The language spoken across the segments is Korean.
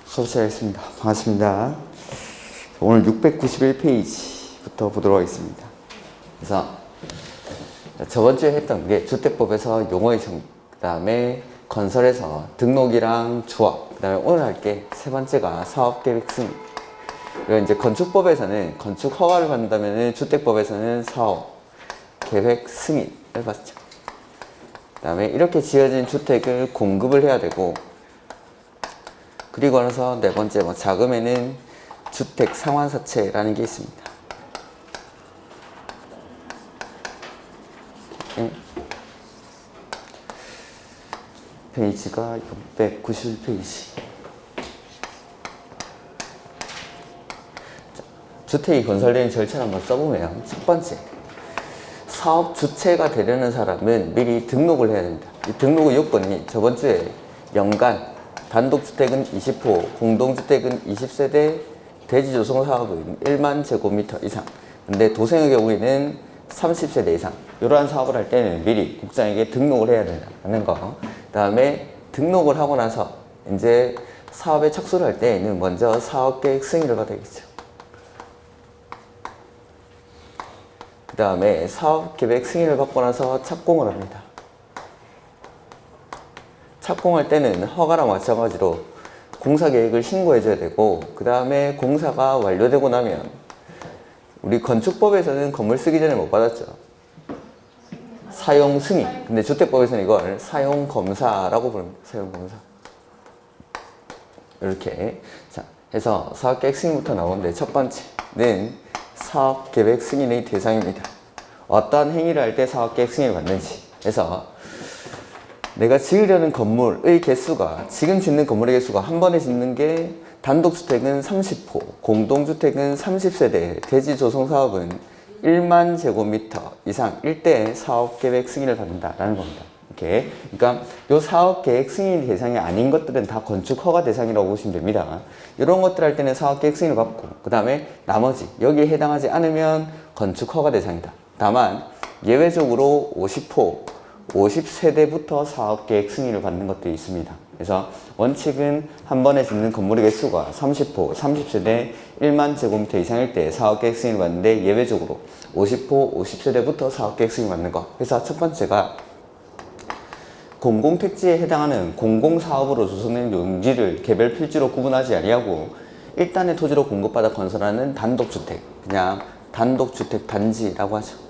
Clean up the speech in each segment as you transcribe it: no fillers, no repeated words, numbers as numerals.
수업 시작하겠습니다. 반갑습니다. 오늘 691페이지부터 보도록 하겠습니다. 그래서 저번 주에 했던 게 주택법에서 용어의 정의, 그 다음에 건설에서 등록이랑 조합, 그 다음에 오늘 할 게 세 번째가 사업계획 승인. 그리고 이제 건축법에서는 건축 허가를 받는다면 주택법에서는 사업 계획 승인을 받죠. 그 다음에 이렇게 지어진 주택을 공급을 해야 되고, 그리고 나서 네 번째 자금에는 주택 상환사채라는 게 있습니다. 페이지가 691페이지. 주택이 건설되는 절차를 한번 써보면, 첫 번째, 사업 주체가 되려는 사람은 미리 등록을 해야 됩니다. 이 등록의 요건이 저번 주에 연간 단독주택은 20호, 공동주택은 20세대, 대지조성 사업은 1만 제곱미터 이상. 근데 도생의 경우에는 30세대 이상. 이러한 사업을 할 때는 미리 국장에게 등록을 해야 된다는 거. 그 다음에 등록을 하고 나서 이제 사업에 착수를 할 때에는 먼저 사업계획 승인을 받아야겠죠. 그 다음에 사업계획 승인을 받고 나서 착공을 합니다. 착공할 때는 허가랑 마찬가지로 공사계획을 신고해줘야 되고, 그 다음에 공사가 완료되고 나면 우리 건축법에서는 건물 쓰기 전에 못 받았죠. 사용 승인. 근데 주택법에서는 이걸 사용검사라고 부릅니다. 사용검사. 이렇게. 자, 해서 사업계획 승인부터 나오는데, 첫 번째는 사업계획 승인의 대상입니다. 어떤 행위를 할 때 사업계획 승인을 받는지. 그래서 내가 지으려는 건물의 개수가, 지금 짓는 건물의 개수가 한 번에 짓는 게 단독주택은 30호, 공동주택은 30세대, 대지조성사업은 1만 제곱미터 이상일 때 사업계획 승인을 받는다라는 겁니다. 이렇게. 그러니까 이 사업계획 승인 대상이 아닌 것들은 다 건축허가 대상이라고 보시면 됩니다. 이런 것들 할 때는 사업계획 승인을 받고, 그 다음에 나머지 여기에 해당하지 않으면 건축허가 대상이다. 다만 예외적으로 50호, 50세대부터 사업계획 승인을 받는 것들이 있습니다. 그래서 원칙은 한 번에 짓는 건물의 개수가 30호, 30세대, 1만 제곱미터 이상일 때 사업계획 승인을 받는데, 예외적으로 50호, 50세대부터 사업계획 승인을 받는 것. 그래서 첫 번째가 공공택지에 해당하는 공공사업으로 조성된 용지를 개별 필지로 구분하지 아니하고 일단의 토지로 공급받아 건설하는 단독주택, 그냥 단독주택 단지라고 하죠.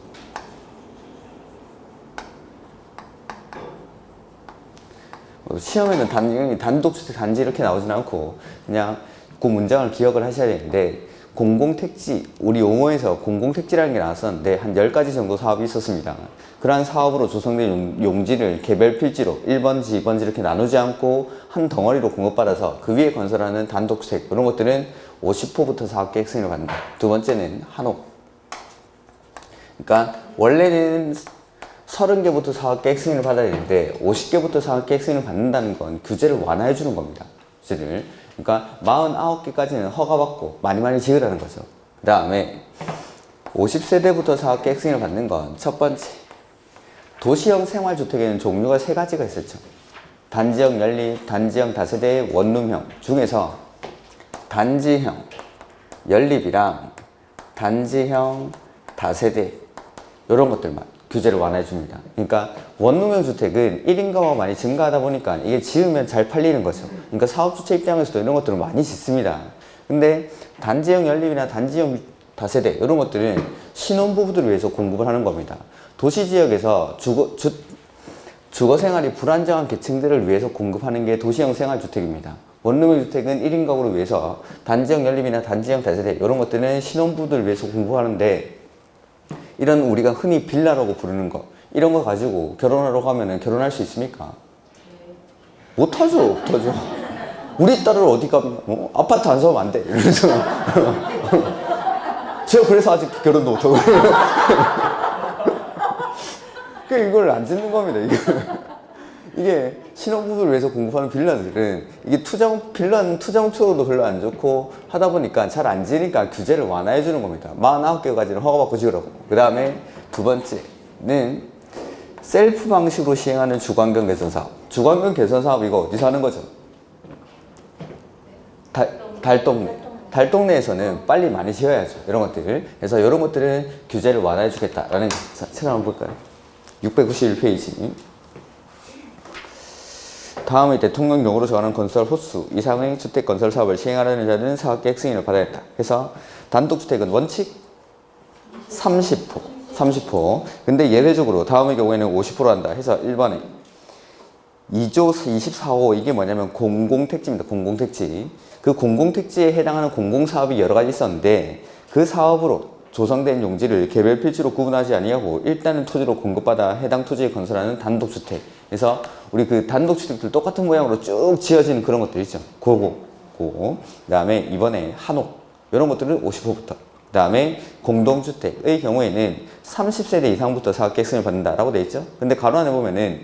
시험에는 단독주택 단지 이렇게 나오진 않고 그냥 그 문장을 기억을 하셔야 되는데, 공공택지, 우리 용어에서 공공택지라는 게 나왔었는데 한 10가지 정도 사업이 있었습니다. 그러한 사업으로 조성된 용지를 개별 필지로 1번지, 2번지 이렇게 나누지 않고 한 덩어리로 공급받아서 그 위에 건설하는 단독주택, 이런 것들은 50호부터 사업계획 승인을 받는다. 두 번째는 한호. 그러니까 원래는 30개부터 사업계획 승인을 받아야 되는데 50개부터 사업계획 승인을 받는다는 건 규제를 완화해 주는 겁니다. 규제를. 그러니까 49개까지는 허가받고 많이 지으라는 거죠. 그 다음에 50세대부터 사업계획 승인을 받는 건, 첫 번째, 도시형 생활주택에는 종류가 세 가지가 있었죠. 단지형 연립, 단지형 다세대, 원룸형 중에서 단지형 연립이랑 단지형 다세대 이런 것들만 규제를 완화해 줍니다. 그러니까 원룸형 주택은 1인가가 많이 증가하다 보니까 이게 지으면 잘 팔리는 거죠. 그러니까 사업주체 입장에서도 이런 것들을 많이 짓습니다. 근데 단지형 연립이나 단지형 다세대 이런 것들은 신혼부부들을 위해서 공급을 하는 겁니다. 도시지역에서 주거생활이 불안정한 계층들을 위해서 공급하는 게 도시형 생활주택입니다. 원룸형 주택은 1인 가구를 위해서, 단지형 연립이나 단지형 다세대 이런 것들은 신혼부부들을 위해서 공급하는데, 이런 우리가 흔히 빌라라고 부르는 거, 이런 거 가지고 결혼하러 가면은 결혼할 수 있습니까? 못하죠. 우리 딸을 어디 가면 아파트 안 사면 안 돼 이러면서 제가 그래서 아직 결혼도 못하고 이걸 안 짓는 겁니다. 이게 신혼부부를 위해서 공급하는 빌라들은 이게 빌라는 투자목적으로도 별로 안 좋고 하다 보니까 잘 안 지니까 규제를 완화해 주는 겁니다. 49개까지는 허가받고 지으라고. 그 다음에 두 번째는 셀프 방식으로 시행하는 주거환경 개선 사업. 주거환경 개선 사업 이거 어디서 하는 거죠? 달동네에서는 빨리 많이 지어야죠. 이런 것들을. 그래서 이런 것들은 규제를 완화해 주겠다라는 거. 자, 책 한번 볼까요? 691페이지. 다음의 대통령령으로 정하는 건설 호수 이상의 주택 건설 사업을 시행하려는 자는 사업계획 승인을 받아야 했다. 그래서 단독주택은 원칙 30호. 근데 예외적으로 다음의 경우에는 50% 한다. 해서 1번에 2조 24호 이게 뭐냐면 공공택지입니다. 공공택지. 그 공공택지에 해당하는 공공사업이 여러 가지 있었는데 그 사업으로 조성된 용지를 개별 필지로 구분하지 아니하고 일단은 토지로 공급받아 해당 토지에 건설하는 단독주택. 그래서 우리 그 단독주택들 똑같은 모양으로 쭉 지어지는 그런 것들 있죠. 그 다음에 이번에 한옥 이런 것들은 50호부터. 그 다음에 공동주택의 경우에는 30세대 이상부터 사업계획 승인을 받는다라고 되어 있죠. 근데 가로 안에 보면은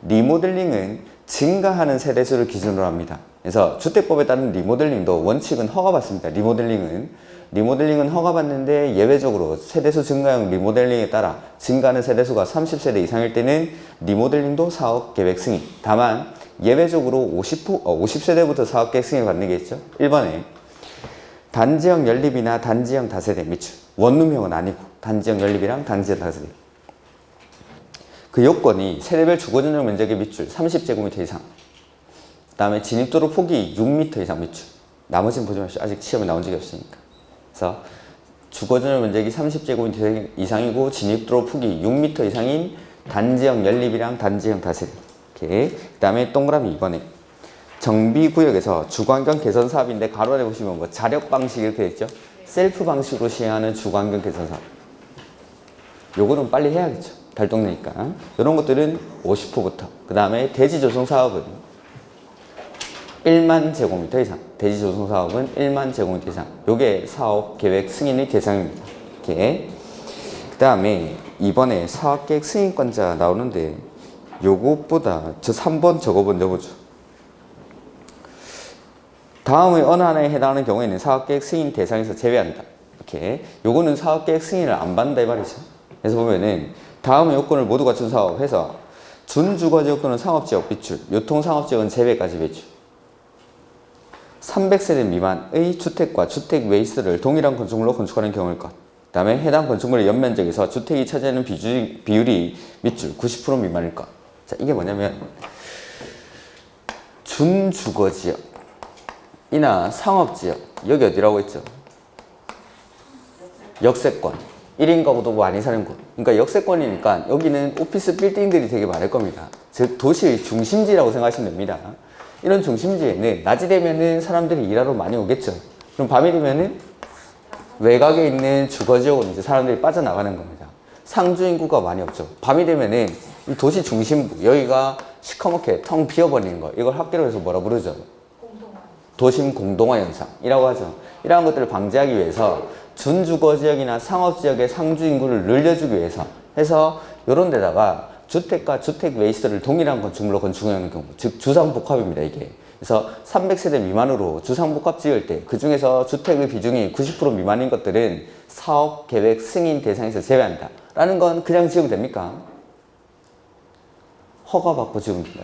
리모델링은 증가하는 세대수를 기준으로 합니다. 그래서 주택법에 따른 리모델링도 원칙은 허가받습니다. 리모델링은 허가받는데 예외적으로 세대수 증가형 리모델링에 따라 증가하는 세대수가 30세대 이상일 때는 리모델링도 사업계획 승인. 다만 예외적으로 50세대부터 사업계획 승인을 받는 게 있죠. 1번에 단지형 연립이나 단지형 다세대 미추. 원룸형은 아니고 단지형 연립이랑 단지형 다세대. 그 요건이 세대별 주거전용 면적의 밑줄 30제곱미터 이상. 그 다음에 진입도로 폭이 6m 이상 밑줄. 나머지는 보지 마시고 아직 시험에 나온 적이 없으니까. 그래서 주거전용 면적이 30제곱미터 이상이고 진입도로 폭이 6m 이상인 단지형 연립이랑 단지형 다세대. 이렇게. 그 다음에 동그라미 2번에 정비구역에서 주거환경 개선 사업인데 가로 안에 보시면 뭐 자력 방식 이렇게 있죠. 셀프 방식으로 시행하는 주거환경 개선 사업. 요거는 빨리 해야겠죠. 달동네니까. 이런 것들은 50호부터. 그 다음에 대지조성 사업은 1만 제곱미터 이상. 대지조성 사업은 1만 제곱미터 이상. 요게 사업계획 승인의 대상입니다. 이렇게. 그 다음에 이번에 사업계획 승인권자 나오는데 요것보다 저 3번 저거 먼저 보죠. 다음의 어느 하나에 해당하는 경우에는 사업계획 승인 대상에서 제외한다. 이렇게. 요거는 사업계획 승인을 안 받는다 이 말이죠. 그래서 보면은 다음의 요건을 모두 갖춘 사업 해서 준주거지역도는 상업지역 비출, 요통상업지역은 제외까지 비출. 300세대 미만의 주택과 주택 외이스를 동일한 건축물로 건축하는 경우일 것. 그 다음에 해당 건축물의 연면적에서 주택이 차지하는 비율이 밑줄 90% 미만일 것. 자, 이게 뭐냐면 준주거지역 이나 상업지역, 여기 어디라고 했죠? 역세권. 1인 가구도 많이 사는 곳. 그러니까 역세권이니까 여기는 오피스 빌딩들이 되게 많을 겁니다. 즉 도시의 중심지라고 생각하시면 됩니다. 이런 중심지에는 낮이 되면은 사람들이 일하러 많이 오겠죠. 그럼 밤이 되면은 외곽에 있는 주거지역으로 이제 사람들이 빠져나가는 겁니다. 상주 인구가 많이 없죠. 밤이 되면은 이 도시 중심부, 여기가 시커멓게 텅 비어버리는 거. 이걸 학계로 해서 뭐라 부르죠? 도심 공동화 현상이라고 하죠. 이러한 것들을 방지하기 위해서 준주거지역이나 상업지역의 상주 인구를 늘려주기 위해서 해서 이런 데다가 주택과 주택 외이스를 동일한 건축물로 건축하는 경우, 즉 주상복합입니다. 이게. 그래서 300세대 미만으로 주상복합 지을 때 그 중에서 주택의 비중이 90% 미만인 것들은 사업계획 승인 대상에서 제외한다 라는 건 그냥 지으면 됩니까? 허가받고 지으면 된다.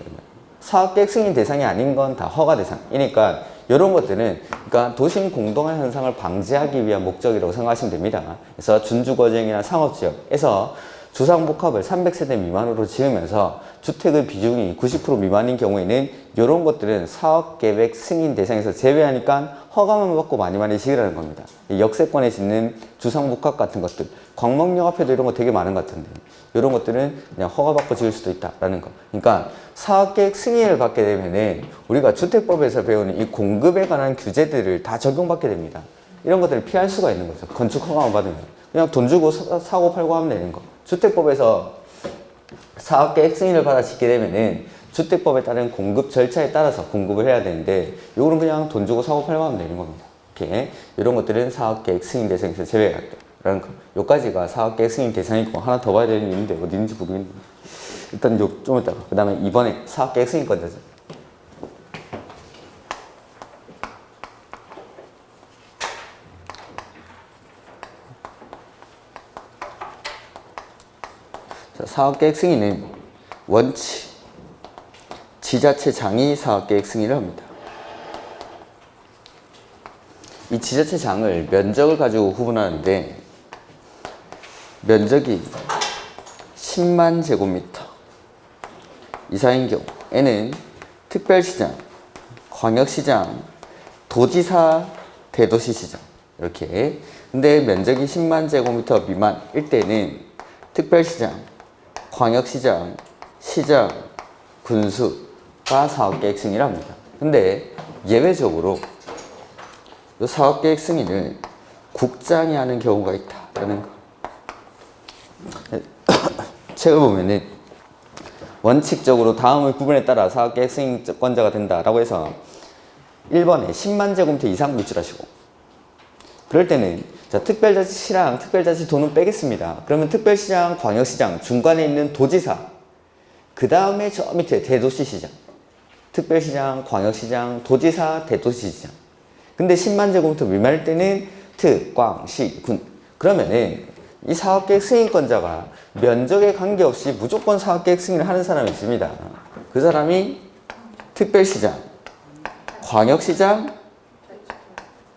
사업계획 승인 대상이 아닌 건 다 허가 대상이니까 이런 것들은 그러니까 도심 공동화 현상을 방지하기 위한 목적이라고 생각하시면 됩니다. 그래서 준주거지역이나 상업지역에서 주상복합을 300세대 미만으로 지으면서 주택의 비중이 90% 미만인 경우에는 이런 것들은 사업계획 승인 대상에서 제외하니까 허가만 받고 많이 지으라는 겁니다. 역세권에 짓는 주상복합 같은 것들, 광명역 앞에도 이런 거 되게 많은 것 같은데 이런 것들은 그냥 허가받고 지을 수도 있다라는 거. 그러니까 사업계획 승인을 받게 되면은 우리가 주택법에서 배우는 이 공급에 관한 규제들을 다 적용받게 됩니다. 이런 것들을 피할 수가 있는 거죠. 건축 허가만 받으면 그냥 돈 주고 사고 팔고 하면 되는 거. 주택법에서 사업계획 승인을 받아 짓게 되면은 주택법에 따른 공급 절차에 따라서 공급을 해야 되는데 요거는 그냥 돈 주고 사고 팔고 하면 되는 겁니다. 이렇게 이런 것들은 사업계획 승인 대상에서 제외하겠다라는 거. 요까지가 사업계획 승인 대상이고 하나 더 봐야 되는 게 있는데 어디 있는지 모르겠네요. 일단 요 좀 이따가 그 다음에 이번에 사업계획 승인권자죠. 자, 사업계획 승인은 원칙 지자체장이 사업계획 승인을 합니다. 이 지자체장을 면적을 가지고 구분하는데 면적이 10만 제곱미터 이상인 경우에는 특별시장, 광역시장, 도지사, 대도시시장 이렇게. 근데 면적이 10만 제곱미터 미만일 때는 특별시장, 광역시장, 시장, 군수가 사업계획 승인을 합니다. 근데 예외적으로 이 사업계획 승인을 국장이 하는 경우가 있다라는 거. 책을 보면은 원칙적으로 다음의 부분에 따라 사업계획 승인권자가 된다라고 해서 1번에 10만 제곱미터 이상 밀출하시고, 그럴 때는 자, 특별자치시랑 특별자치도는 빼겠습니다. 그러면 특별시장, 광역시장, 중간에 있는 도지사, 그 다음에 저 밑에 대도시시장, 특별시장, 광역시장, 도지사, 대도시시장. 근데 10만 제곱미터 미만일 때는 특, 광, 시, 군. 그러면은 이 사업계획 승인권자가 면적에 관계없이 무조건 사업계획 승인을 하는 사람이 있습니다. 그 사람이 특별시장, 광역시장,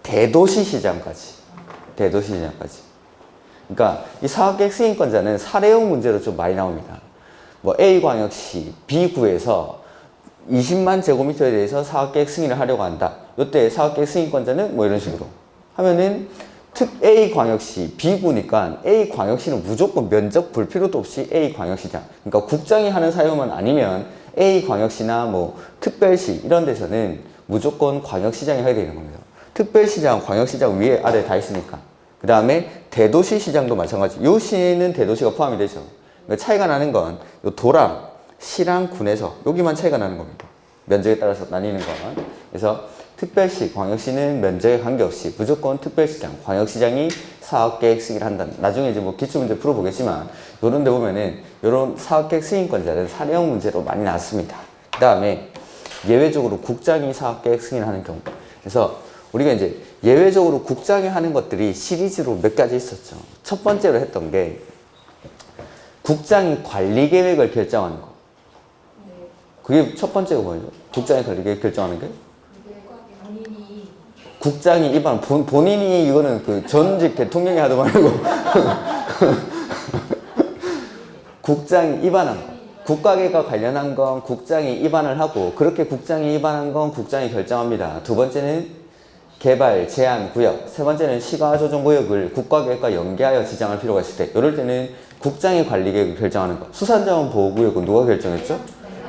대도시시장까지. 그러니까 이 사업계획 승인권자는 사례형 문제로 좀 많이 나옵니다. 뭐 A광역시 B구에서 20만 제곱미터에 대해서 사업계획 승인을 하려고 한다. 이때 사업계획 승인권자는 뭐 이런 식으로 하면은 A광역시 B구니까 A광역시는 무조건 면적 볼 필요도 없이 A광역시장. 그러니까 국장이 하는 사유만 아니면 A광역시나 뭐 특별시 이런 데서는 무조건 광역시장이 해야 되는 겁니다. 특별시장, 광역시장 위에 아래 다 있으니까. 그 다음에 대도시시장도 마찬가지. 요 시는 대도시가 포함이 되죠. 그러니까 차이가 나는 건 요 도랑, 시랑 군에서 여기만 차이가 나는 겁니다. 면적에 따라서 나뉘는 건. 그래서 특별시, 광역시는 면적에 관계없이 무조건 특별시장, 광역시장이 사업계획 승인을 한다. 나중에 이제 뭐 기출문제 풀어보겠지만 요런 데 보면은 요런 사업계획 승인권자는 사례형 문제로 많이 나왔습니다. 그 다음에 예외적으로 국장이 사업계획 승인하는 경우. 그래서 우리가 이제 예외적으로 국장이 하는 것들이 시리즈로 몇 가지 있었죠. 첫 번째로 했던 게 국장이 관리계획을 결정하는 거. 그게 첫 번째가 뭐예요? 국장이 관리계획 결정하는 게? 국장이 입안, 본인이 이거는 그 전직 대통령이 하도 말고 국장이 입안한 거. 국가계획과 관련한 건 국장이 입안을 하고, 그렇게 국장이 입안한 건 국장이 결정합니다. 두 번째는 개발, 제한, 구역. 세 번째는 시가조정구역을 국가계획과 연계하여 지정할 필요가 있을 때, 이럴 때는 국장이 관리계획을 결정하는 거. 수산자원보호구역은 누가 결정했죠?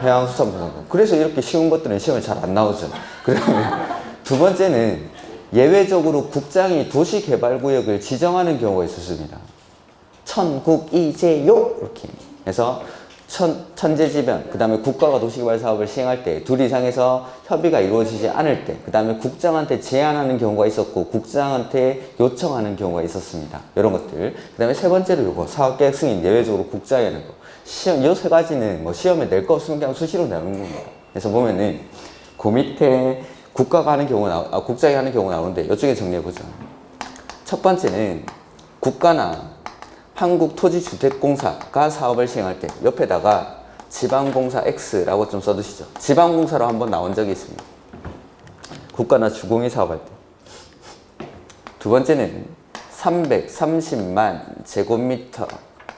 해양수산부가. 그래서 이렇게 쉬운 것들은 시험에 잘 안 나오죠. 그러면 두 번째는 예외적으로 국장이 도시개발구역을 지정하는 경우가 있었습니다. 천국이제요 이렇게 해서 천재지변, 그 다음에 국가가 도시개발 사업을 시행할 때 둘 이상에서 협의가 이루어지지 않을 때, 그 다음에 국장한테 제안하는 경우가 있었고 국장한테 요청하는 경우가 있었습니다. 이런 것들. 그 다음에 세 번째로 요거 사업계획 승인 예외적으로 국장이 하는 거. 시험, 요 세 가지는 뭐 시험에 낼 거 없으면 그냥 수시로 내는 겁니다. 그래서 보면은 그 밑에 국가가 하는 경우가 국장이 하는 경우가 나오는데 이쪽에 정리해보죠. 첫 번째는 국가나 한국토지주택공사가 사업을 시행할 때 옆에다가 지방공사 X라고 좀 써두시죠. 지방공사로 한번 나온 적이 있습니다. 국가나 주공이 사업할 때. 두 번째는 330만 제곱미터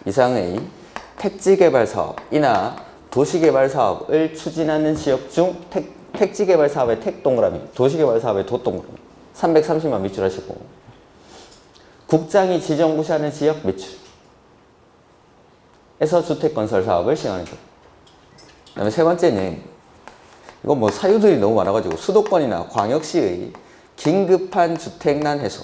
이상의 택지개발 사업이나 도시개발 사업을 추진하는 지역 중 택지개발 사업의 택 동그라미, 도시개발 사업의 도 동그라미 330만 미출하시고, 국장이 지정구시하는 지역 매출 에서 주택건설 사업을 시행하는 것. 그 다음에 세 번째는 이건 뭐 사유들이 너무 많아가지고 수도권이나 광역시의 긴급한 주택난 해소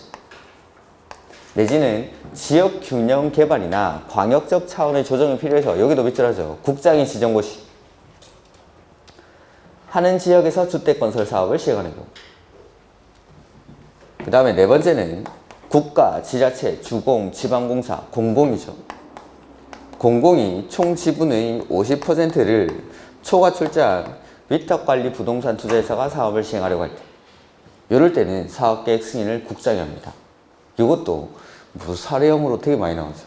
내지는 지역 균형 개발이나 광역적 차원의 조정이 필요해서 여기도 밑줄하죠. 국장이 지정고시 하는 지역에서 주택건설 사업을 시행하는 것. 그 다음에 네 번째는 국가, 지자체, 주공, 지방공사, 공공이죠. 공공이 총 지분의 50%를 초과 출자한 위탁관리 부동산 투자회사가 사업을 시행하려고 할 때, 이럴 때는 사업계획 승인을 국장이 합니다. 이것도 뭐 사례형으로 되게 많이 나오죠.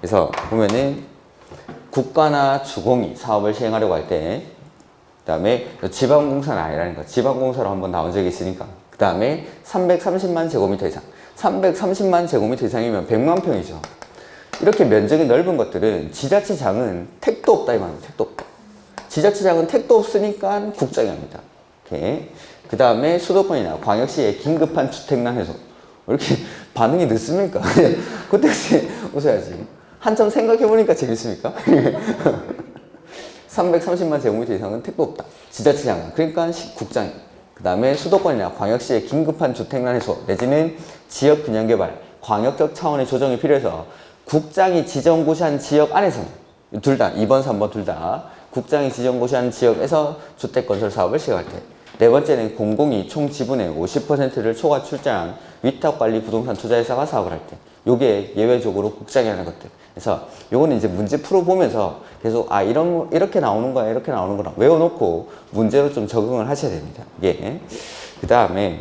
그래서 보면은 국가나 주공이 사업을 시행하려고 할 때, 그 다음에 지방공사는 아니라는 거. 지방공사로 한번 나온 적이 있으니까. 그 다음에 330만 제곱미터 이상. 330만 제곱미터 이상이면 100만 평이죠. 이렇게 면적이 넓은 것들은 지자체장은 택도 없다 이 말이에요. 택도 없다. 지자체장은 택도 없으니까 국장이 합니다. 오케이. 그 다음에 수도권이나 광역시의 긴급한 주택난 해소. 왜 이렇게 반응이 늦습니까? 그때 웃어야지. 한참 생각해보니까 재밌습니까? 330만 제곱미터 이상은 택도 없다. 지자체장은. 그러니까 국장이. 그 다음에 수도권이나 광역시의 긴급한 주택난 해소 내지는 지역 균형 개발, 광역적 차원의 조정이 필요해서 국장이 지정고시한 지역 안에서는 둘 다, 2번, 3번 둘 다 국장이 지정고시한 지역에서 주택 건설 사업을 시작할 때. 네 번째는 공공이 총 지분의 50%를 초과 출자한 위탁관리 부동산 투자회사가 사업을 할 때. 요게 예외적으로 국장이 하는 것들. 그래서 요거는 이제 문제 풀어보면서 계속 이렇게 나오는 거야, 이렇게 나오는 거라 외워놓고 문제로 좀 적응을 하셔야 됩니다. 예. 그 다음에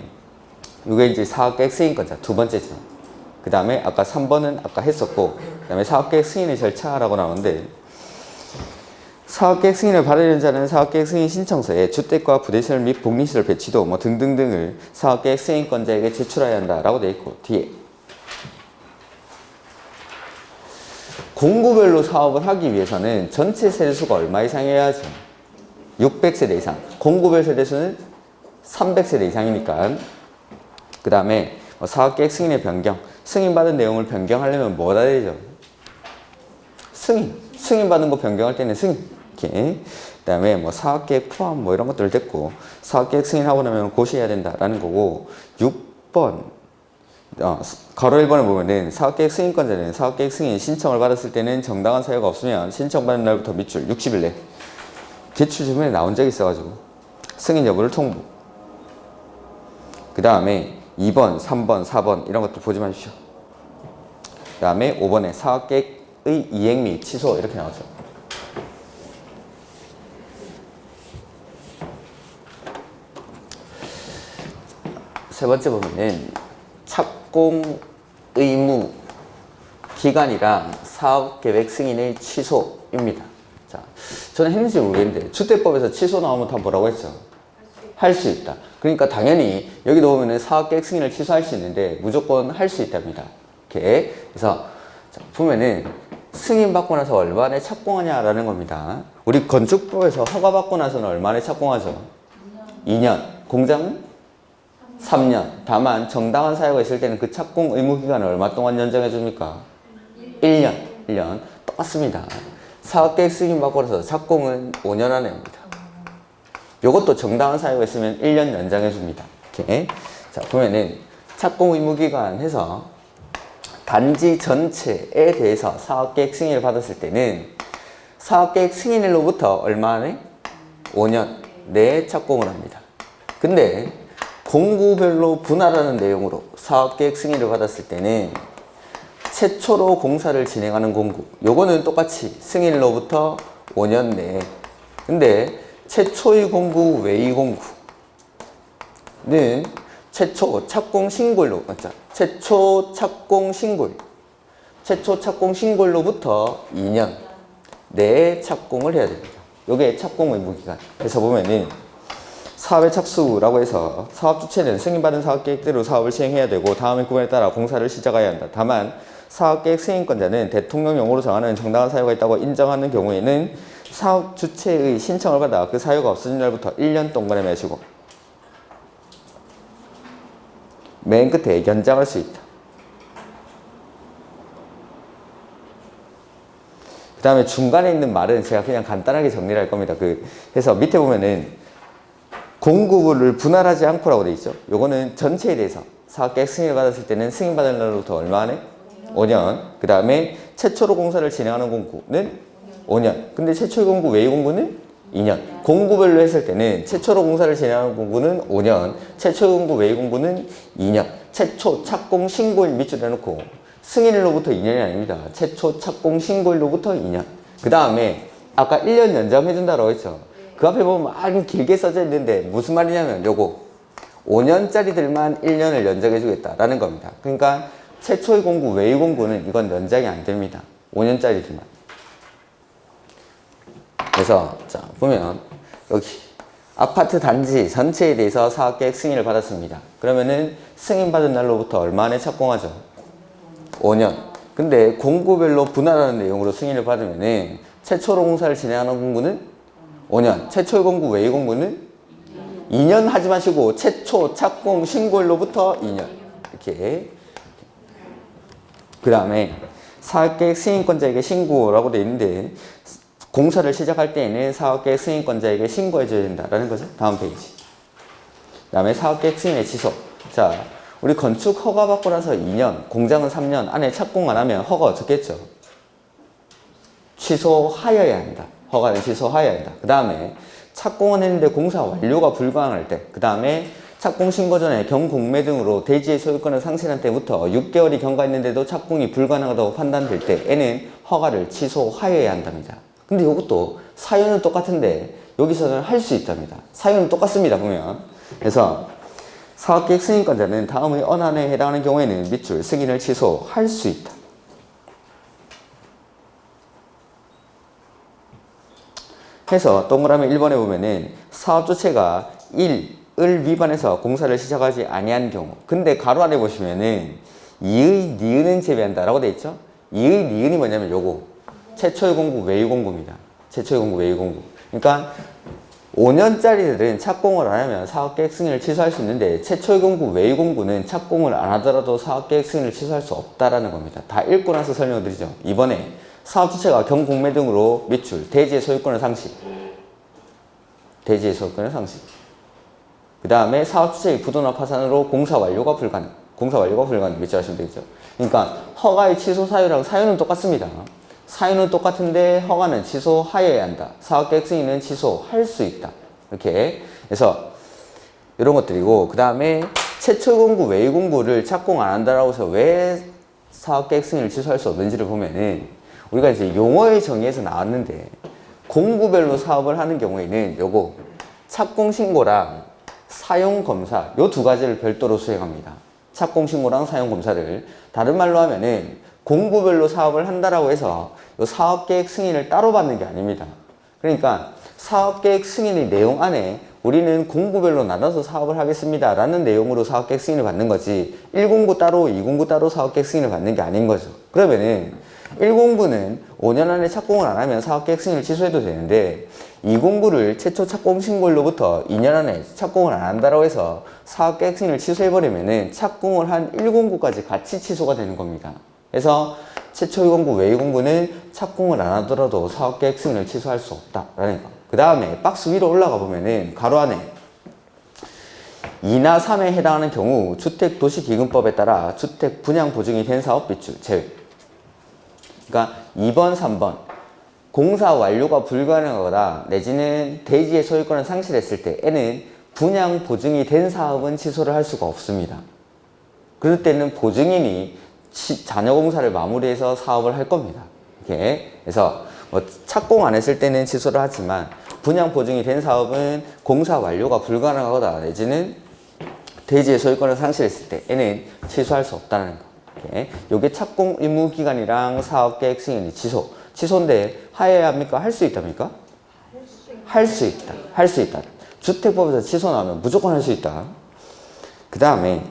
요게 이제 사업계획 승인권자 두 번째죠. 그 다음에 아까 3번은 아까 했었고, 그 다음에 사업계획 승인의 절차라고 나오는데, 사업계획 승인을 받으려는 자는 사업계획 승인 신청서에 주택과 부대시설 및 복리시설 배치도 뭐 등등등을 사업계획 승인권자에게 제출해야 한다라고 되어 있고, 뒤에 공구별로 사업을 하기 위해서는 전체 세대수가 얼마 이상이어야 하죠? 600세대 이상. 공구별 세대수는 300세대 이상이니까. 그 다음에 사업계획 승인의 변경. 승인받은 내용을 변경하려면 뭐가 되죠? 승인받은 거 변경할 때는 승인. 이렇게. 그 다음에 뭐 사업계획 포함 뭐 이런 것들 됐고, 사업계획 승인하고 나면 고시해야 된다라는 거고, 6번. 가로 1번을 보면은 사업계획 승인권자는 사업계획 승인 신청을 받았을 때는 정당한 사유가 없으면 신청받은 날부터 밑줄 60일 내 제출 주문에 나온 적이 있어가지고 승인 여부를 통보. 그 다음에 2번, 3번, 4번 이런 것도 보지 마십시오. 그 다음에 5번에 사업계획의 이행 및 취소 이렇게 나오죠. 세 번째 보면은 착공 의무 기간이랑 사업계획 승인의 취소입니다. 자, 저는 했는지 모르겠는데 주택법에서 취소 나오면 다 뭐라고 했죠? 할 수 있다. 그러니까 당연히 여기도 보면은 사업계획 승인을 취소할 수 있는데 무조건 할 수 있답니다. 이렇게. 그래서 자, 보면은 승인 받고 나서 얼마 만에 착공하냐라는 겁니다. 우리 건축법에서 허가 받고 나서는 얼마 만에 착공하죠? 2년. 공장은 3년. 다만 정당한 사유가 있을 때는 그 착공 의무 기간을 얼마 동안 연장해 줍니까? 1년. 똑같습니다. 사업계획 승인 받고 나서 착공은 5년 안에 합니다. 요것도 정당한 사유가 있으면 1년 연장해 줍니다. 이렇게. 자, 보면은 착공 의무 기간 해서 단지 전체에 대해서 사업계획 승인을 받았을 때는 사업계획 승인일로부터 얼마 안에? 5년 내에 착공을 합니다. 근데 공구별로 분할하는 내용으로 사업계획 승인을 받았을 때는 최초로 공사를 진행하는 공구, 요거는 똑같이 승인일로부터 5년 내에. 근데 최초의 공구, 외의 공구는 최초 착공 신고일로, 맞죠? 최초 착공 신고일로부터 2년 내에 착공을 해야 됩니다. 요게 착공 의무 기간. 그래서 보면은 사업의 착수라고 해서 사업 주체는 승인받은 사업계획대로 사업을 시행해야 되고 다음의 구간에 따라 공사를 시작해야 한다. 다만 사업계획 승인권자는 대통령령으로 정하는 정당한 사유가 있다고 인정하는 경우에는 사업 주체의 신청을 받아 그 사유가 없어진 날부터 1년 동안에 매시고 맨 끝에 연장할 수 있다. 그 다음에 중간에 있는 말은 제가 그냥 간단하게 정리를 할 겁니다. 해서 밑에 보면은 공구를 분할하지 않고라고 돼 있죠. 요거는 전체에 대해서 사업계획 승인을 받았을 때는 승인받은 날로부터 얼마 안에? 5년. 그 다음에 최초로 공사를 진행하는 공구는 5년. 근데 최초의 공구, 외의 공구는 2년. 공구별로 했을 때는 최초로 공사를 진행하는 공구는 5년. 최초의 공구, 외의 공구는 2년. 최초 착공 신고일 밑줄 해놓고 승인일로부터 2년이 아닙니다. 최초 착공 신고일로부터 2년. 그 다음에 아까 1년 연장해준다고 했죠. 그 앞에 보면 막 길게 써져 있는데 무슨 말이냐면 요거 5년짜리들만 1년을 연장해 주겠다라는 겁니다. 그러니까 최초의 공구, 외의 공구는 이건 연장이 안 됩니다. 5년짜리들만. 그래서 자 보면 여기 아파트 단지 전체에 대해서 사업계획 승인을 받았습니다. 그러면은 승인받은 날로부터 얼마 안에 착공하죠? 5년. 근데 공구별로 분할하는 내용으로 승인을 받으면은 최초로 공사를 진행하는 공구는 5년. 최초의 공구 외의 공구는 2년 하지 마시고 최초 착공 신고일로부터 2년. 이렇게. 그 다음에 사업계획 승인권자에게 신고라고 되어 있는데 공사를 시작할 때에는 사업계획 승인권자에게 신고해줘야 된다라는 거죠. 다음 페이지. 그 다음에 사업계획 승인의 취소. 자, 우리 건축 허가 받고 나서 2년, 공장은 3년 안에 착공 안 하면 허가 어떻겠죠? 취소하여야 한다. 허가는 취소하여야 한다. 그 다음에 착공은 했는데 공사 완료가 불가능할 때, 그 다음에 착공 신고 전에 경공매 등으로 대지의 소유권을 상실한 때부터 6개월이 경과했는데도 착공이 불가능하다고 판단될 때에는 허가를 취소하여야 한답니다. 근데 이것도 사유는 똑같은데 여기서는 할 수 있답니다. 사유는 똑같습니다. 보면. 그래서 사업계획 승인권자는 다음의 어느 하나에 해당하는 경우에는 밑줄 승인을 취소할 수 있다. 해서 동그라미 1번에 보면은 사업주체가 1을 위반해서 공사를 시작하지 아니한 경우. 근데 가로 안에 보시면은 이의 니은은 제외한다라고 되어 있죠. 이의 니은이 뭐냐면 요거 최초의 공구 외의 공구입니다. 최초의 공구 외의 공구. 그러니까 5년짜리들은 착공을 안 하면 사업계획 승인을 취소할 수 있는데 최초의 공구 외의 공구는 착공을 안 하더라도 사업계획 승인을 취소할 수 없다라는 겁니다. 다 읽고 나서 설명을 드리죠. 이번에 사업주체가 경공매 등으로 밑줄 대지의 소유권을 상실. 대지의 소유권을 상실. 그 다음에 사업주체의 부도나 파산으로 공사 완료가 불가능. 공사 완료가 불가능. 밑줄 하시면 되겠죠. 그러니까 허가의 취소 사유랑 사유는 똑같습니다. 사유는 똑같은데 허가는 취소하여야 한다. 사업계획 승인은 취소할 수 있다. 이렇게 해서 이런 것들이고, 그 다음에 최초 공구 외의 공구를 착공 안 한다라고 해서 왜 사업계획 승인을 취소할 수 없는지를 보면은 우리가 이제 용어의 정의에서 나왔는데 공구별로 사업을 하는 경우에는 요거 착공 신고랑 사용 검사 요 두 가지를 별도로 수행합니다. 착공 신고랑 사용 검사를 다른 말로 하면은 공구별로 사업을 한다라고 해서 요 사업계획 승인을 따로 받는 게 아닙니다. 그러니까 사업계획 승인의 내용 안에 우리는 공구별로 나눠서 사업을 하겠습니다 라는 내용으로 사업계획 승인을 받는 거지 1공구 따로 2공구 따로 사업계획 승인을 받는 게 아닌 거죠. 그러면은 1공구는 5년 안에 착공을 안 하면 사업계획 승인을 취소해도 되는데 2공구를 최초 착공 신고일로부터 2년 안에 착공을 안 한다고 해서 사업계획 승인을 취소해버리면은 착공을 한 1공구까지 같이 취소가 되는 겁니다. 그래서 최초 2공구 외의 공구는 착공을 안 하더라도 사업계획 승인을 취소할 수 없다라는 거. 그 다음에 박스 위로 올라가 보면은 가로 안에 2나 3에 해당하는 경우 주택도시기금법에 따라 주택 분양 보증이 된 사업 밑줄 제외. 그러니까 2번, 3번 공사 완료가 불가능하거나 내지는 대지의 소유권을 상실했을 때에는 분양 보증이 된 사업은 취소를 할 수가 없습니다. 그럴 때는 보증인이 잔여 공사를 마무리해서 사업을 할 겁니다. 이렇게 그래서 뭐 착공 안 했을 때는 취소를 하지만 분양 보증이 된 사업은 공사 완료가 불가능하거나 내지는 대지의 소유권을 상실했을 때에는 취소할 수 없다는 거. 이렇게 요게 착공 의무 기간이랑 사업계획 승인이 취소인데 하여야 합니까? 할 수 있답니까? 할 수 있다. 할 수 있다. 주택법에서 취소 나오면 무조건 할 수 있다. 그 다음에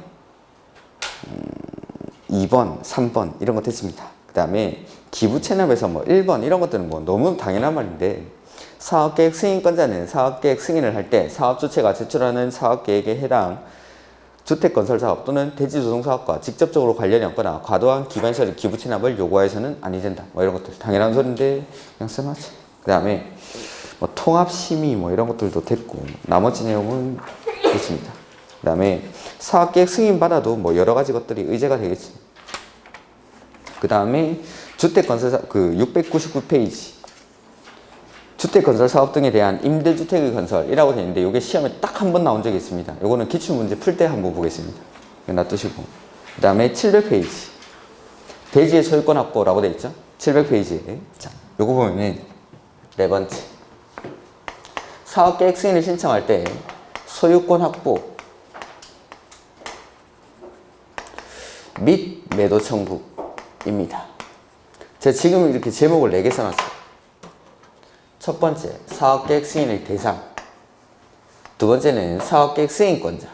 2번, 3번 이런 거 됐습니다. 그 다음에 기부 체납에서 뭐 1번 이런 것들은 뭐 너무 당연한 말인데 사업계획 승인권자는 사업계획 승인을 할 때 사업주체가 제출하는 사업계획에 해당 주택건설사업 또는 대지조성사업과 직접적으로 관련이 없거나 과도한 기반시설 기부 체납을 요구해서는 아니 된다. 뭐 이런 것들 당연한 소리인데 그냥 써놨지. 그 다음에 뭐 통합심의 뭐 이런 것들도 됐고 나머지 내용은 됐습니다. 그 다음에 사업계획 승인 받아도 뭐 여러 가지 것들이 의제가 되겠지. 그 다음에 주택건설사 그 699페이지 주택건설 사업 등에 대한 임대주택의 건설이라고 되어 있는데 이게 시험에 딱 한 번 나온 적이 있습니다. 이거는 기출문제 풀 때 한번 보겠습니다. 이거 놔두시고 그 다음에 700페이지 대지의 소유권 확보라고 되어 있죠. 700페이지에 자, 요거 보면은 네 번째 사업계획 승인을 신청할 때 소유권 확보 및 매도 청구입니다. 제가 지금 이렇게 제목을 4개 써놨어요. 첫 번째, 사업계획 승인의 대상. 두 번째는 사업계획 승인권자.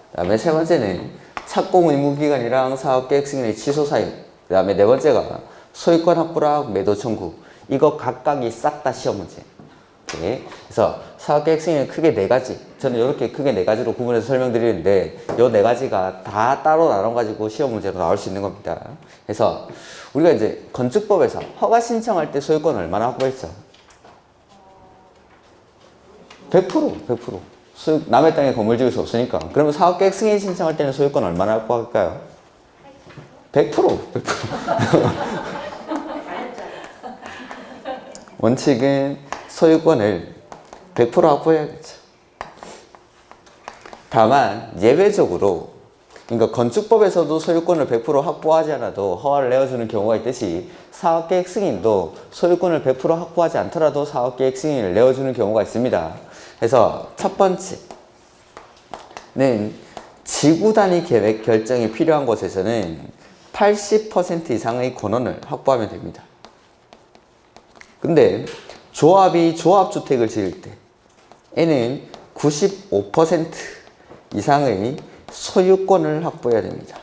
그 다음에 세 번째는 착공 의무 기간이랑 사업계획 승인의 취소 사유. 그 다음에 네 번째가 소유권 확보랑 매도 청구. 이거 각각이 싹 다 시험 문제. 오케이. 그래서 사업계획 승인은 크게 네 가지. 저는 이렇게 크게 네 가지로 구분해서 설명드리는데 이 네 가지가 다 따로 나눠가지고 시험 문제로 나올 수 있는 겁니다. 그래서 우리가 이제 건축법에서 허가 신청할 때 소유권 얼마나 확보했죠? 100%. 남의 땅에 건물 지을 수 없으니까. 그러면 사업계획 승인 신청할 때는 소유권 얼마나 확보할까요? 100%. 원칙은 소유권을 100% 확보해야겠죠. 다만 예외적으로, 그러니까 건축법에서도 소유권을 100% 확보하지 않아도 허가를 내어주는 경우가 있듯이 사업계획 승인도 소유권을 100% 확보하지 않더라도 사업계획 승인을 내어주는 경우가 있습니다. 그래서 첫 번째는 지구 단위 계획 결정이 필요한 곳에서는 80% 이상의 권한을 확보하면 됩니다. 근데 조합이 조합주택을 지을 때에는 95% 이상의 소유권을 확보해야 됩니다.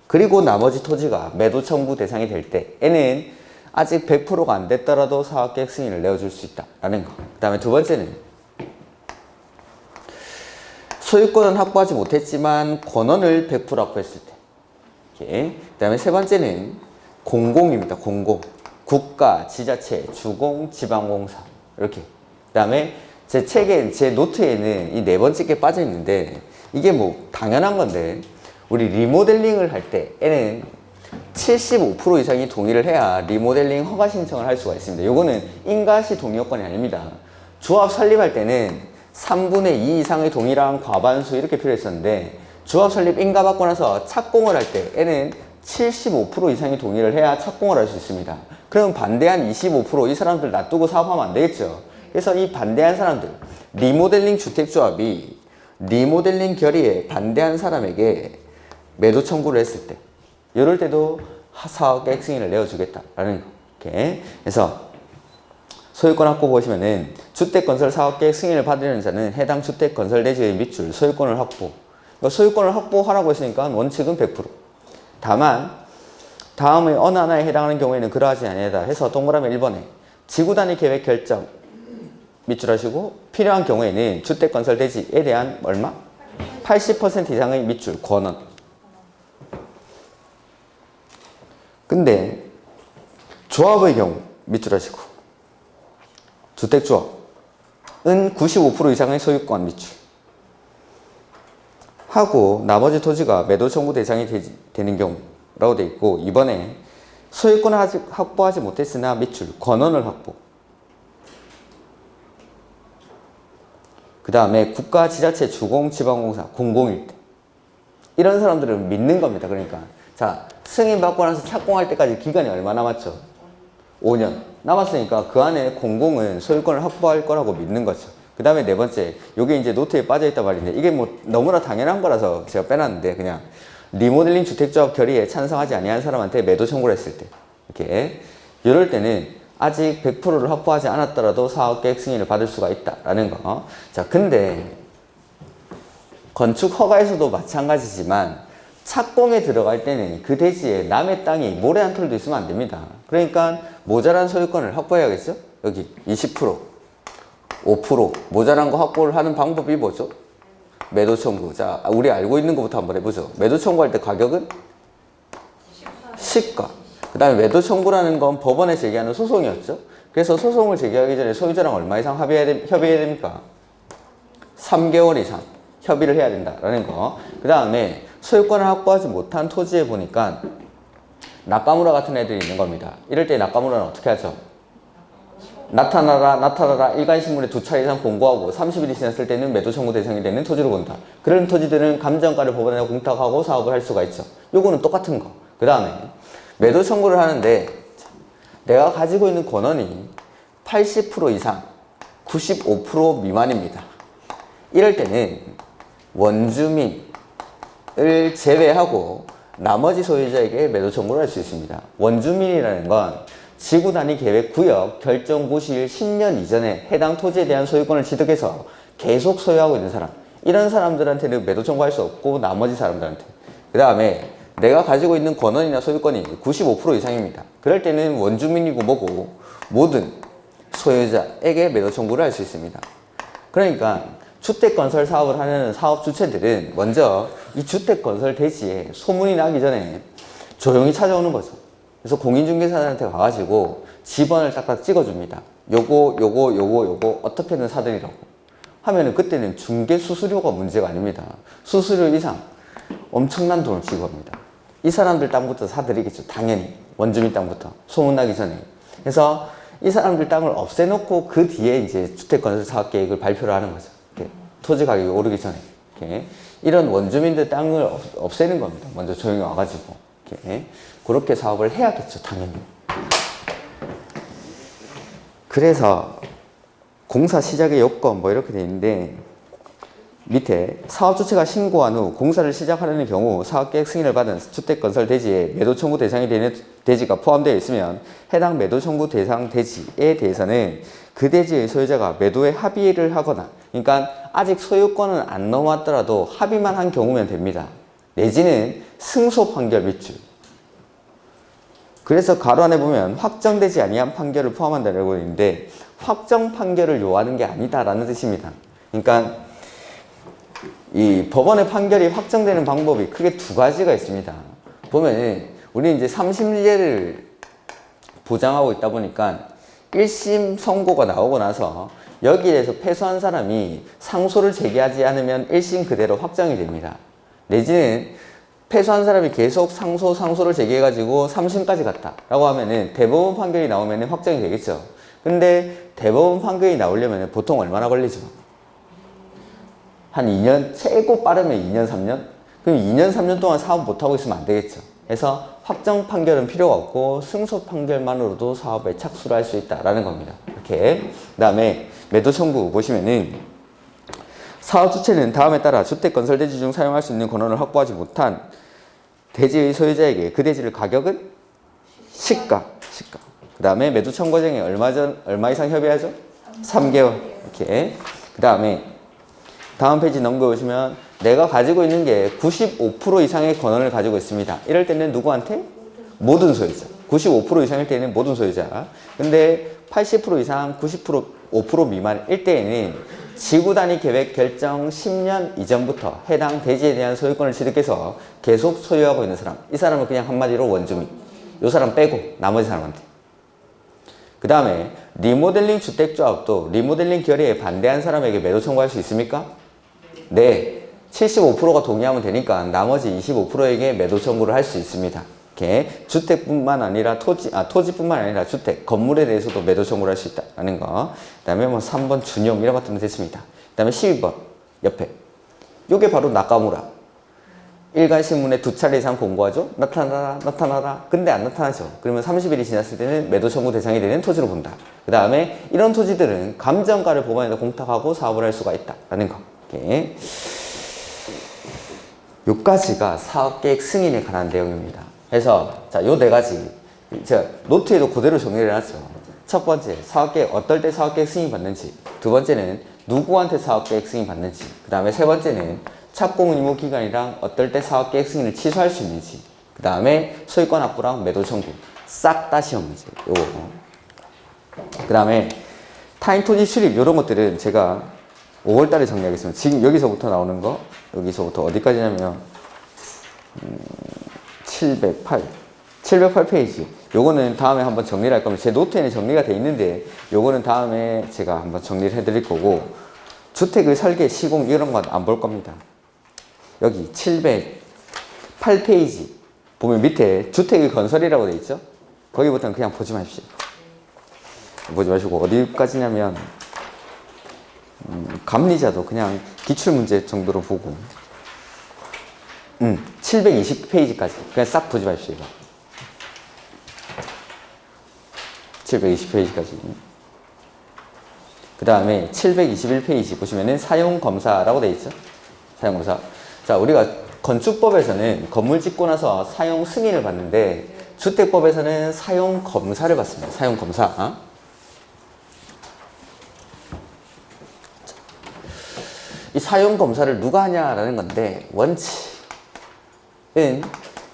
그리고 나머지 토지가 매도 청구 대상이 될 때에는 아직 100%가 안 됐더라도 사업계획 승인을 내어줄 수 있다라는 거. 그 다음에 두 번째는 소유권은 확보하지 못했지만 권한을 100% 확보했을 때. 그 다음에 세 번째는 공공입니다. 공공. 국가, 지자체, 주공, 지방공사. 이렇게. 그 다음에 제 책에, 제 노트에는 이 네 번째 게 빠져 있는데 이게 뭐 당연한 건데 우리 리모델링을 할 때에는 75% 이상이 동의를 해야 리모델링 허가 신청을 할 수가 있습니다. 요거는 인가시 동의 요건이 아닙니다. 조합 설립할 때는 3분의 2 이상의 동의랑 과반수 이렇게 필요했었는데 조합 설립 인가 받고 나서 착공을 할 때에는 75% 이상이 동의를 해야 착공을 할 수 있습니다. 그럼 반대한 25% 이 사람들 놔두고 사업하면 안 되겠죠. 그래서 이 반대한 사람들, 리모델링 주택조합이 리모델링 결의에 반대한 사람에게 매도 청구를 했을 때 이럴 때도 사업계획 승인을 내어주겠다라는 거. 이렇게. 그래서 소유권 확보 보시면은 주택건설 사업계획 승인을 받으려는 자는 해당 주택건설 대지의 밑줄 소유권을 확보. 소유권을 확보하라고 했으니까 원칙은 100%. 다만 다음의 어느 하나에 해당하는 경우에는 그러하지 아니하다 해서 동그라미 1번에 지구단위 계획 결정 밑줄 하시고 필요한 경우에는 주택건설 대지에 대한 얼마? 80% 이상의 밑줄 권한. 근데 조합의 경우 밑줄 하시고 주택조합은 95% 이상의 소유권 밑줄 하고 나머지 토지가 매도 청구 대상이 되는 경우라고 되어 있고 이번에 소유권을 아직 확보하지 못했으나 밑줄 권한을 확보. 그 다음에 국가, 지자체, 주공, 지방공사, 공공일 때 이런 사람들은 믿는 겁니다. 그러니까 자 승인 받고 나서 착공할 때까지 기간이 얼마 남았죠? 5년 남았으니까 그 안에 공공은 소유권을 확보할 거라고 믿는 거죠. 그 다음에 네 번째, 요게 이제 노트에 빠져있단 말인데 이게 뭐 너무나 당연한 거라서 제가 빼놨는데 그냥 리모델링 주택조합 결의에 찬성하지 아니한 사람한테 매도 청구를 했을 때 이렇게 이럴 때는 아직 100%를 확보하지 않았더라도 사업계획 승인을 받을 수가 있다라는 거. 자, 근데 건축 허가에서도 마찬가지지만 착공에 들어갈 때는 그 대지에 남의 땅이 모래 한 톨도 있으면 안 됩니다. 그러니까 모자란 소유권을 확보해야겠죠? 여기 20%, 5% 모자란 거 확보를 하는 방법이 뭐죠? 매도 청구. 자, 우리 알고 있는 것부터 한번 해보죠. 매도 청구할 때 가격은? 시가. 그 다음에 매도 청구라는 건 법원에 제기하는 소송이었죠. 그래서 소송을 제기하기 전에 소유자랑 얼마 이상 협의해야 됩니까? 3개월 이상 협의를 해야 된다라는 거. 그 다음에 소유권을 확보하지 못한 토지에 보니까 나카무라 같은 애들이 있는 겁니다. 이럴 때 나카무라는 어떻게 하죠? 나타나라 일간신문에 2차례 이상 공고하고 30일이 지났을 때는 매도 청구 대상이 되는 토지로 본다. 그런 토지들은 감정가를 법원에 공탁하고 사업을 할 수가 있죠. 요거는 똑같은 거. 그 다음에 매도 청구를 하는데 내가 가지고 있는 권한이 80% 이상 95% 미만입니다. 이럴 때는 원주민을 제외하고 나머지 소유자에게 매도 청구를 할 수 있습니다. 원주민이라는 건 지구 단위 계획 구역 결정 고시일 10년 이전에 해당 토지에 대한 소유권을 취득해서 계속 소유하고 있는 사람. 이런 사람들한테는 매도 청구할 수 없고 나머지 사람들한테. 그 다음에 내가 가지고 있는 권한이나 소유권이 95% 이상입니다. 그럴 때는 원주민이고 뭐고 모든 소유자에게 매도 청구를 할 수 있습니다. 그러니까 주택건설 사업을 하는 사업 주체들은 먼저 이 주택건설 대지에 소문이 나기 전에 조용히 찾아오는 거죠. 그래서 공인중개사들한테 가가지고 지번을 딱딱 찍어줍니다. 요거 어떻게든 사드리라고 하면은 그때는 중개 수수료가 문제가 아닙니다. 수수료 이상 엄청난 돈을 지급합니다. 이 사람들 땅부터 사드리겠죠. 당연히 원주민 땅부터 소문나기 전에. 그래서 이 사람들 땅을 없애놓고 그 뒤에 이제 주택건설 사업계획을 발표를 하는 거죠. 이렇게 토지 가격이 오르기 전에. 이렇게. 이런 원주민들 땅을 없애는 겁니다. 먼저 조용히 와가지고. 이렇게. 그렇게 사업을 해야겠죠. 당연히. 그래서 공사 시작의 요건 뭐 이렇게 돼 있는데 밑에 사업 주체가 신고한 후 공사를 시작하려는 경우 사업계획 승인을 받은 주택건설 대지에 매도 청구 대상이 되는 대지가 포함되어 있으면 해당 매도 청구 대상 대지에 대해서는 그 대지의 소유자가 매도에 합의를 하거나, 그러니까 아직 소유권은 안 넘어왔더라도 합의만 한 경우면 됩니다. 내지는 승소 판결 밑줄. 그래서 가로 안에 보면 확정되지 아니한 판결을 포함한다고 있는데 확정 판결을 요하는 게 아니다라는 뜻입니다. 그러니까 이 법원의 판결이 확정되는 방법이 크게 두 가지가 있습니다. 보면은 우리 이제 3심제를 보장하고 있다 보니까 1심 선고가 나오고 나서 여기에 대해서 패소한 사람이 상소를 제기하지 않으면 1심 그대로 확정이 됩니다. 내지는 패소한 사람이 계속 상소를 제기해가지고 3심까지 갔다 라고 하면은 대법원 판결이 나오면 확정이 되겠죠. 근데 대법원 판결이 나오려면 보통 얼마나 걸리죠? 한 2년, 최고 빠르면 2년, 3년? 그럼 2년, 3년 동안 사업 못하고 있으면 안 되겠죠. 그래서 확정 판결은 필요가 없고 승소 판결만으로도 사업에 착수를 할 수 있다라는 겁니다. 이렇게. 그 다음에 매도 청구 보시면은 사업 주체는 다음에 따라 주택건설 대지 중 사용할 수 있는 권한을 확보하지 못한 대지의 소유자에게 그 대지를 가격은 시가. 그 다음에 매도 청구 과정에 얼마 이상 협의하죠? 3개월. 이렇게. 그 다음에 다음 페이지 넘겨보시면 내가 가지고 있는 게 95% 이상의 권한을 가지고 있습니다. 이럴 때는 누구한테? 모든 소유자. 95% 이상일 때는 모든 소유자. 근데 80% 이상 95% 미만일 때에는 지구단위 계획 결정 10년 이전부터 해당 대지에 대한 소유권을 취득해서 계속 소유하고 있는 사람. 이 사람은 그냥 한마디로 원주민. 이 사람 빼고 나머지 사람한테. 그 다음에 리모델링 주택조합도 리모델링 결의에 반대한 사람에게 매도 청구할 수 있습니까? 네. 75%가 동의하면 되니까 나머지 25%에게 매도 청구를 할 수 있습니다. 이렇게 주택뿐만 아니라 토지뿐만 아니라 주택, 건물에 대해서도 매도 청구를 할 수 있다는 거. 그 다음에 뭐 3번 준용 이런 것들은 됐습니다. 그 다음에 12번 옆에 요게 바로 나카무라. 일간신문에 2차례 이상 공고하죠. 나타나라. 근데 안 나타나죠. 그러면 30일이 지났을 때는 매도 청구 대상이 되는 토지로 본다. 그 다음에 이런 토지들은 감정가를 법원에서 공탁하고 사업을 할 수가 있다라는 거. 이렇게. 요까지가 사업계획 승인에 관한 내용입니다. 그래서 자, 요 네 가지 제가 노트에도 그대로 정리를 해놨죠. 첫 번째, 사업계획 어떨 때 사업계획 승인 받는지. 두 번째는 누구한테 사업계획 승인 받는지. 그 다음에 세 번째는 착공 의무 기간이랑 어떨 때 사업계획 승인을 취소할 수 있는지. 그 다음에 소유권 확보랑 매도 청구 싹 다 시험 문제. 요거. 그 다음에 타인 토지 출입 이런 것들은 제가 5월달에 정리하겠습니다. 지금 여기서부터 나오는 거 여기서부터 어디까지냐면 708페이지. 요거는 다음에 한번 정리를 할 겁니다. 제 노트에는 정리가 돼 있는데 요거는 다음에 제가 한번 정리를 해드릴 거고, 주택의 설계, 시공 이런 건 안 볼 겁니다. 여기 708페이지 보면 밑에 주택의 건설이라고 돼 있죠. 거기부터는 그냥 보지 마십시오. 보지 마시고 어디까지냐면 감리자도 그냥 기출문제 정도로 보고 720페이지까지 그냥 싹 보지 마십시오. 720페이지까지. 그 다음에 721페이지 보시면은 사용검사라고 되어 있죠. 사용검사. 자, 우리가 건축법에서는 건물 짓고 나서 사용 승인을 받는데 주택법에서는 사용검사를 받습니다. 사용검사. 이 사용 검사를 누가 하냐라는 건데, 원칙은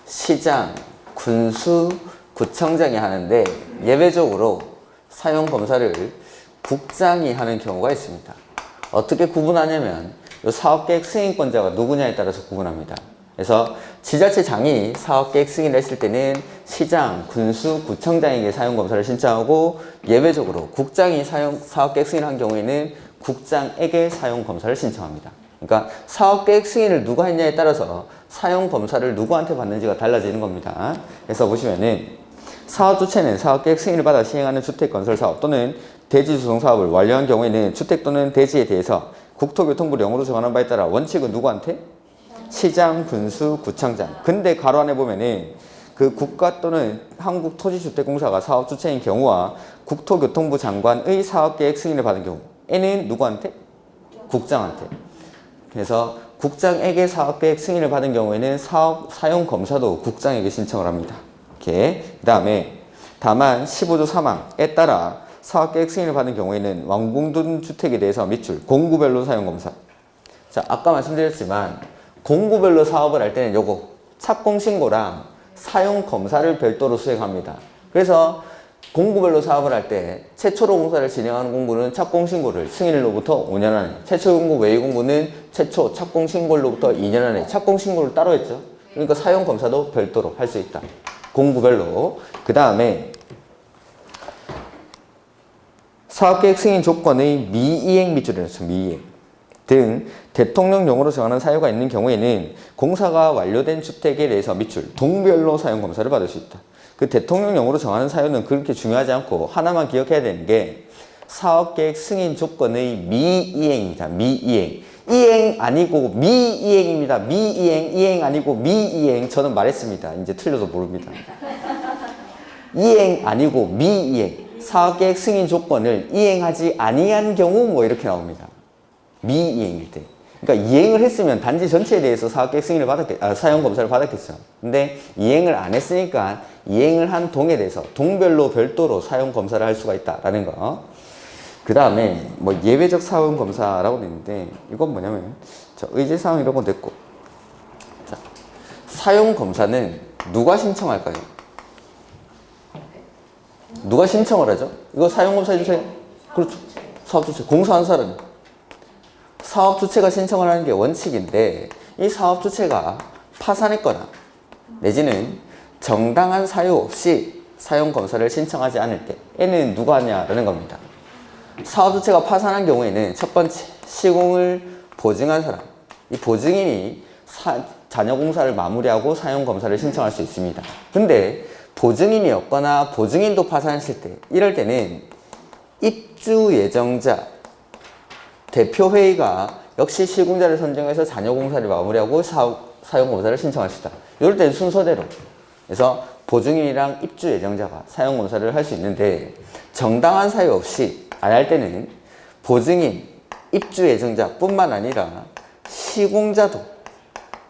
시장, 군수, 구청장이 하는데 예외적으로 사용 검사를 국장이 하는 경우가 있습니다. 어떻게 구분하냐면 이 사업계획 승인권자가 누구냐에 따라서 구분합니다. 그래서 지자체장이 사업계획 승인을 했을 때는 시장, 군수, 구청장에게 사용검사를 신청하고, 예외적으로 국장이 사업계획 승인한 경우에는 국장에게 사용검사를 신청합니다. 그러니까 사업계획 승인을 누가 했냐에 따라서 사용검사를 누구한테 받는지가 달라지는 겁니다. 그래서 보시면은 사업주체는 사업계획 승인을 받아 시행하는 주택건설사업 또는 대지조성사업을 완료한 경우에는 주택 또는 대지에 대해서 국토교통부 영으로 정하는 바에 따라 원칙은 누구한테? 시장, 군수, 구청장. 근데 가로 안에 보면은 그 국가 또는 한국토지주택공사가 사업주체인 경우와 국토교통부 장관의 사업계획 승인을 받은 경우에는 누구한테? 국장한테. 그래서 국장에게 사업계획 승인을 받은 경우에는 사용검사도 국장에게 신청을 합니다. 이렇게. 그 다음에 다만 15조 3항에 따라 사업계획 승인을 받은 경우에는 완공된 주택에 대해서 밑줄 공구별로 사용검사. 자, 아까 말씀드렸지만 공구별로 사업을 할 때는 요거 착공신고랑 사용검사를 별도로 수행합니다. 그래서 공구별로 사업을 할 때 최초로 공사를 진행하는 공구는 착공신고를 승인일로부터 5년 안에, 최초 공구 외의 공구는 최초 착공신고로부터 2년 안에 착공신고를 따로 했죠. 그러니까 사용검사도 별도로 할 수 있다. 공구별로. 그 다음에 사업계획 승인 조건의 미이행 밑줄이었죠. 미이행 등 대통령령으로 정하는 사유가 있는 경우에는 공사가 완료된 주택에 대해서 밑줄 동별로 사용검사를 받을 수 있다. 그 대통령령으로 정하는 사유는 그렇게 중요하지 않고 하나만 기억해야 되는 게 사업계획 승인 조건의 미이행입니다. 미이행. 이행 아니고 미이행입니다. 미이행, 이행 아니고 미이행. 저는 말했습니다. 이제 틀려도 모릅니다. 이행 아니고 미이행. 사업계획 승인 조건을 이행하지 아니한 경우 뭐 이렇게 나옵니다. 미이행일 때. 그러니까 이행을 했으면 단지 전체에 대해서 사업계획 승인을 사용검사를 받았겠죠. 근데 이행을 안 했으니까 이행을 한 동에 대해서 동별로 별도로 사용검사를 할 수가 있다라는 거. 그 다음에 뭐 예외적 사용검사라고 되는데 이건 뭐냐면 의제사항 이런 거 됐고, 자, 사용검사는 누가 신청할까요? 누가 신청을 하죠? 이거 사용검사 해주세요. 그렇죠. 사업주체, 공사한 사람. 사업주체가 신청을 하는 게 원칙인데 이 사업주체가 파산했거나 내지는 정당한 사유 없이 사용검사를 신청하지 않을 때에는 누가 하냐라는 겁니다. 사업주체가 파산한 경우에는 첫 번째, 시공을 보증한 사람. 이 보증인이 잔여공사를 마무리하고 사용검사를 신청할 수 있습니다. 근데 보증인이 없거나 보증인도 파산했을 때, 이럴 때는 입주 예정자, 대표회의가 역시 시공자를 선정해서 잔여공사를 마무리하고 사용검사를 신청할 수 있다. 이럴 때는 순서대로. 그래서 보증인이랑 입주 예정자가 사용검사를 할 수 있는데 정당한 사유 없이 안 할 때는 보증인, 입주 예정자 뿐만 아니라 시공자도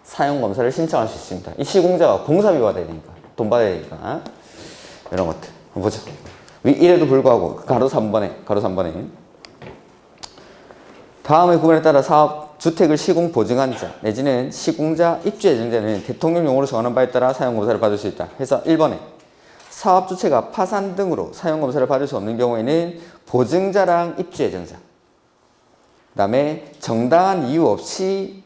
사용검사를 신청할 수 있습니다. 이 시공자가 공사비 받아야 되니까, 돈 받아야 되니까. 이런 것들 한번 보죠. 이래도 불구하고 가로 3번에 다음의 구간에 따라 사업 주택을 시공 보증한 자 내지는 시공자, 입주 예정자는 대통령령으로 정하는 바에 따라 사용검사를 받을 수 있다. 해서 1번에 사업 주체가 파산 등으로 사용검사를 받을 수 없는 경우에는 보증자랑 입주 예정자, 그 다음에 정당한 이유 없이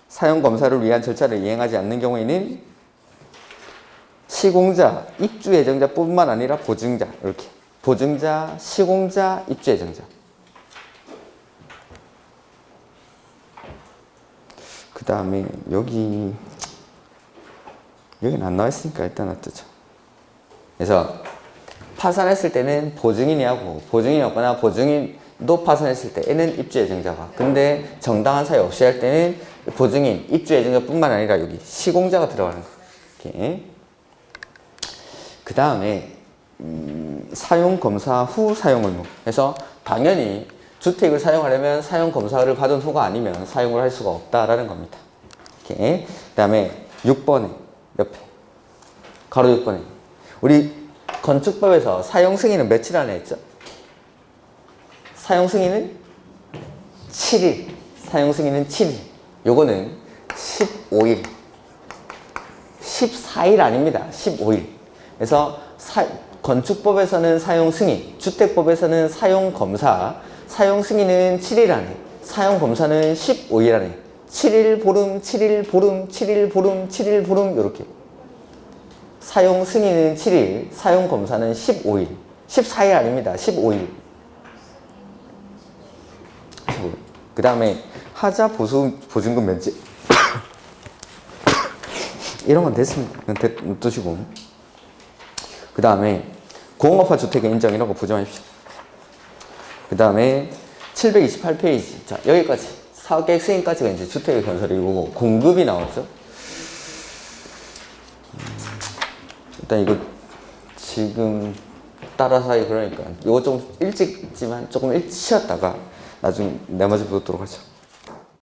사용검사를 위한 절차를 이행하지 않는 경우에는 시공자, 입주 예정자 뿐만 아니라 보증자, 이렇게 보증자, 시공자, 입주 예정자. 그 다음에 여기는 안 나와 있으니까 일단 놔두죠. 그래서 파산했을 때는 보증인이 하고, 보증인이 없거나 보증인도 파산했을 때에는 입주 예정자가, 근데 정당한 사유 없이 할 때는 보증인, 입주 예정자 뿐만 아니라 여기 시공자가 들어가는 거. 이렇게. 그 다음에 사용검사 후 사용 의무. 그래서 당연히 주택을 사용하려면 사용검사를 받은 후가 아니면 사용을 할 수가 없다라는 겁니다. 이렇게. 그 다음에 6번에 옆에 가로 6번에 우리 건축법에서 사용 승인은 며칠 안에 했죠? 사용 승인은 7일. 사용 승인은 7일. 요거는 15일. 14일 아닙니다. 15일. 그래서 건축법에서는 사용 승인, 주택법에서는 사용 검사, 사용 승인은 7일 안에, 사용 검사는 15일 안에. 7일 보름, 7일 보름, 7일 보름, 7일 보름 이렇게. 사용 승인은 7일, 사용 검사는 15일. 14일 아닙니다. 15일. 그 다음에 하자 보증금 면제. 이런 건 됐습니다. 그냥 두시고. 그 다음에 공업화 주택의 인정이라고 부정하십시오. 그 다음에 728페이지. 자, 여기까지. 사업계획 승인까지가 이제 주택의 건설이고 공급이 나왔죠. 일단 이거 지금 따라서 하기 그러니까 이거 좀 일찍 있지만 조금 일찍 쉬었다가 나중에 나머지 보도록 하죠.